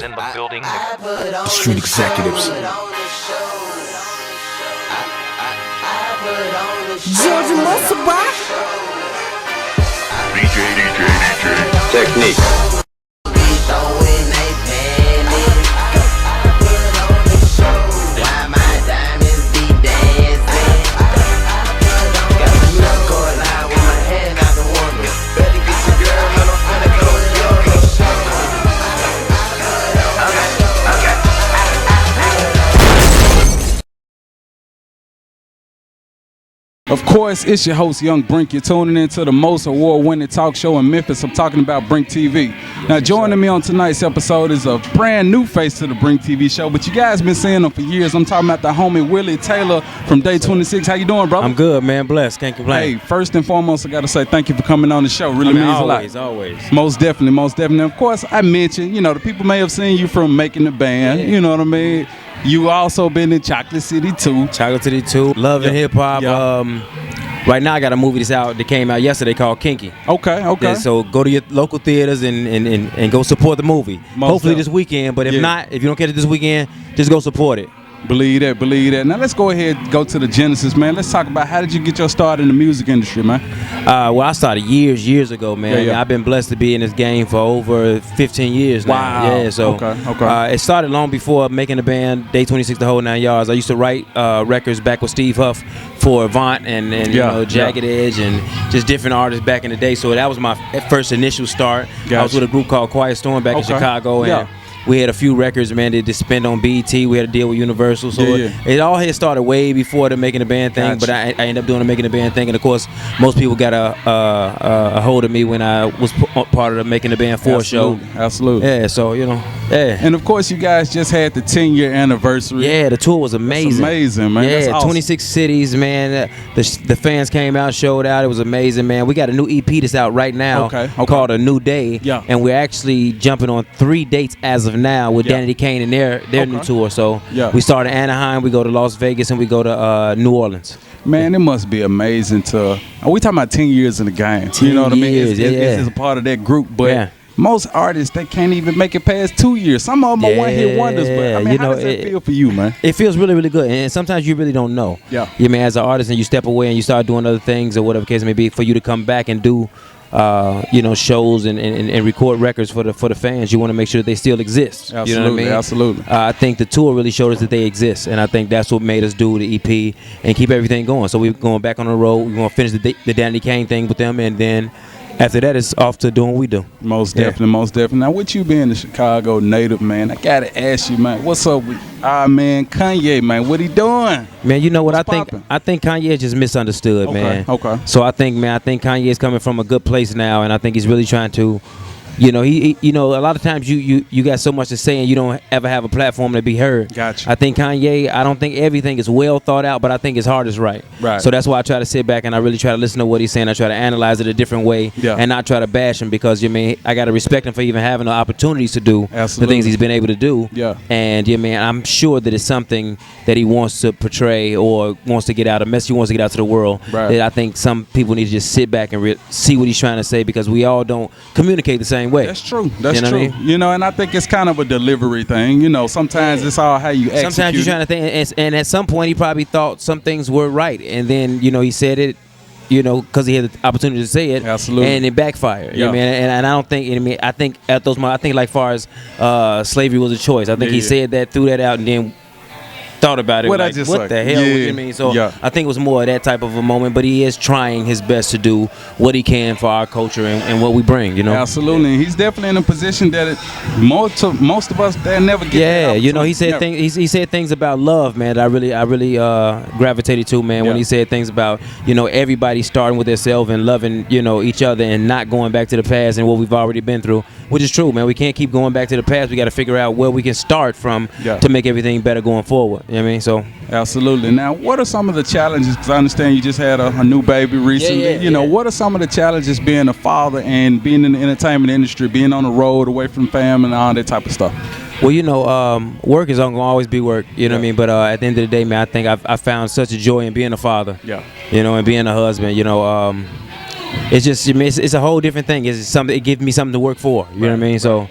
in the building. Street executives. Georgia Muscle Rock. DJ. Technique. Of course, it's your host, Young Brink. You're tuning into the most award-winning talk show in Memphis. I'm talking about BrinkTV. Now, joining me on tonight's episode is a brand new face to the BrinkTV show, but you guys been seeing him for years. I'm talking about the homie Willie Taylor from Day 26. How you doing, brother? I'm good, man. Blessed. Can't complain. Hey, first and foremost, I got to say thank you for coming on the show. Really means a lot. Always. Most definitely, most definitely. Of course, I mentioned, the people may have seen you from Making the Band. Yeah. You know what I mean? You also been in Chocolate City 2. Chocolate City 2. Love and hip hop. Right now, I got a movie that came out yesterday called Kinky. Okay. Yeah, so go to your local theaters and go support the movie. Hopefully this weekend, but if not, if you don't catch it this weekend, just go support it. Believe that. Now let's go ahead and go to the genesis, man. Let's talk about how did you get your start in the music industry, man? Well, I started years ago, man. Yeah. I've been blessed to be in this game for over 15 years now. Wow. Yeah, so Okay. It started long before Making the Band, Day 26, the whole 9 yards. I used to write records back with Steve Huff for Avant and Jagged Edge and just different artists back in the day. So that was my first initial start. Gotcha. I was with a group called Quiet Storm back in Chicago, and we had a few records, man, that spent on BET. We had a deal with Universal. So it all had started way before the Making the Band thing, but I ended up doing the Making the Band thing. And, of course, most people got a hold of me when I was part of the Making the Band 4 show. Absolutely. Yeah, so, And, of course, you guys just had the 10-year anniversary. Yeah, the tour was amazing. That's amazing, man. Yeah, That's awesome. 26 cities, man. The fans came out, showed out. It was amazing, man. We got a new EP that's out right now called A New Day. Yeah. And we're actually jumping on 3 dates as of now with Danny Kane and their new tour. So we start in Anaheim, we go to Las Vegas, and we go to New Orleans. Man, it must be amazing to. We talking about 10 years in the game. You know what I mean? It's a part of that group, but most artists, they can't even make it past 2 years. Some of them are one-hit wonders, but I mean, how does that feel for you, man? It feels really, really good, and sometimes you really don't know. Yeah. You mean, as an artist, and you step away and you start doing other things or whatever the case may be, for you to come back and do shows and record records for the fans. You want to make sure that they still exist. Absolutely, you know what I mean? Absolutely. I think the tour really showed us that they exist, and I think that's what made us do the EP and keep everything going. So we're going back on the road. We're going to finish the Danny Kane thing with them, and then after that, it's off to doing what we do. Most definitely. Now, with you being a Chicago native, man, I got to ask you, man, what's up with man, Kanye, man? What he doing? Man, you know what What's I think? poppin'? I think Kanye is just misunderstood, man. Okay. So I think Kanye is coming from a good place now, and I think he's really trying to, he a lot of times you got so much to say and you don't ever have a platform to be heard. Gotcha. I think Kanye, I don't think everything is well thought out, but I think his heart is right. Right. So that's why I try to sit back and I really try to listen to what he's saying. I try to analyze it a different way and not try to bash him, because I got to respect him for even having the opportunities to do the things he's been able to do. Yeah. And I'm sure that it's something that he wants to portray or wants to get out, a message he wants to get out to the world. Right. That I think some people need to just sit back and see what he's trying to say, because we all don't communicate the same way. That's true. That's You know true. what I mean? And I think it's kind of a delivery thing. Sometimes it's all how you execute. Sometimes you're trying to think, and at some point he probably thought some things were right, and then he said it, because he had the opportunity to say it. Absolutely. And it backfired. Yeah. You know what I mean? And I don't think. I think at those moments, like far as slavery was a choice. I think he said that, threw that out, and then thought about it. What like, I just what like, the hell? You know what I mean? So I think it was more of that type of a moment. But he is trying his best to do what he can for our culture and what we bring. Absolutely. And he's definitely in a position that most of us that never get. Yeah, he said things. He said things about love, man. That I really gravitated to, man. When he said things about everybody starting with themselves and loving each other and not going back to the past and what we've already been through, which is true, man. We can't keep going back to the past. We got to figure out where we can start from to make everything better going forward. You know what I mean? So absolutely. Now, what are some of the challenges? Because I understand you just had a new baby recently. What are some of the challenges being a father and being in the entertainment industry, being on the road, away from family, and all that type of stuff? Well, work is going to always be work. You know what I mean? But at the end of the day, man, I think I found such a joy in being a father. Yeah. And being a husband. It's just it's a whole different thing. It's something. It gives me something to work for. You know what I mean? So.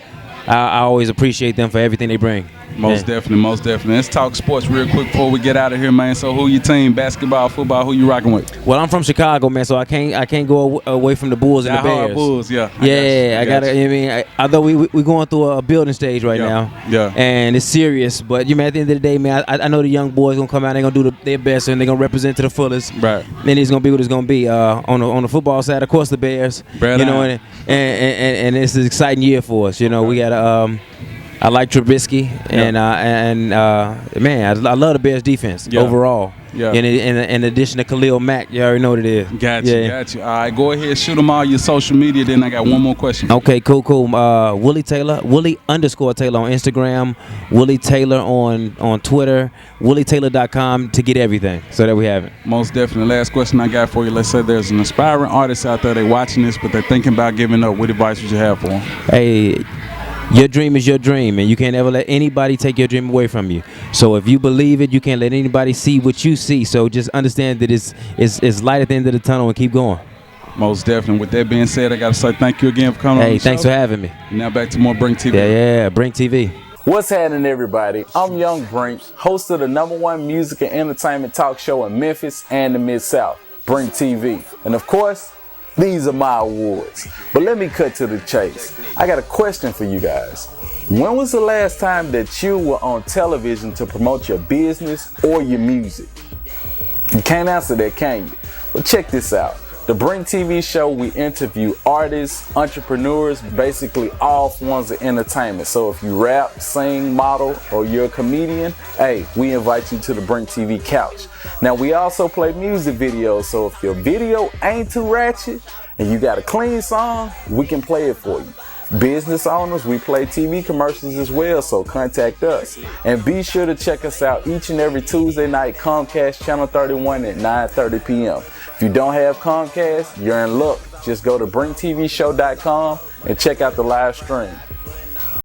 I always appreciate them for everything they bring. Most definitely. Let's talk sports real quick before we get out of here, man. So who your team? Basketball, football, who you rocking with? Well, I'm from Chicago, man, so I can't go away from the Bulls and the Bears. Bulls, yeah. I gotta. I mean, although we going through a building stage right now, and it's serious. But you man, at the end of the day, man, I know the young boys gonna come out, they gonna do their best, and they gonna represent to the fullest. Right. Then it's gonna be what it's gonna be. On the football side, of course, the Bears. You know, and it's an exciting year for us. You know, we got I like Trubisky, and man, I love the Bears defense overall. Yeah. In addition to Khalil Mack, you already know what it is. Got you. All right, go ahead, shoot them all your social media. Then I got one more question. Okay, cool. Willie Taylor, Willie_Taylor on Instagram, Willie Taylor on Twitter, WillieTaylor.com to get everything. So that we have it. Most definitely. Last question I got for you. Let's say there's an aspiring artist out there, they watching this, but they're thinking about giving up. What advice would you have for them? Hey. Your dream is your dream, and you can't ever let anybody take your dream away from you. So if you believe it, you can't let anybody see what you see. So just understand that it's light at the end of the tunnel and keep going. Most definitely. With that being said, I got to say thank you again for coming on the show. Hey, thanks for having me. Now back to more Brink TV. Yeah, Brink TV. What's happening, everybody? I'm Young Brink, host of the #1 music and entertainment talk show in Memphis and the Mid-South, Brink TV. And of course, these are my awards. But let me cut to the chase. I got a question for you guys. When was the last time that you were on television to promote your business or your music? You can't answer that, can you? Well, check this out. The Brink TV show, we interview artists, entrepreneurs, basically all forms of entertainment. So if you rap, sing, model, or you're a comedian, hey, we invite you to the Brink TV couch. Now, we also play music videos, so if your video ain't too ratchet and you got a clean song, we can play it for you. Business owners, we play TV commercials as well, so contact us. And be sure to check us out each and every Tuesday night, Comcast Channel 31 at 9:30 p.m. If you don't have Comcast, you're in luck. Just go to BrinkTVShow.com and check out the live stream.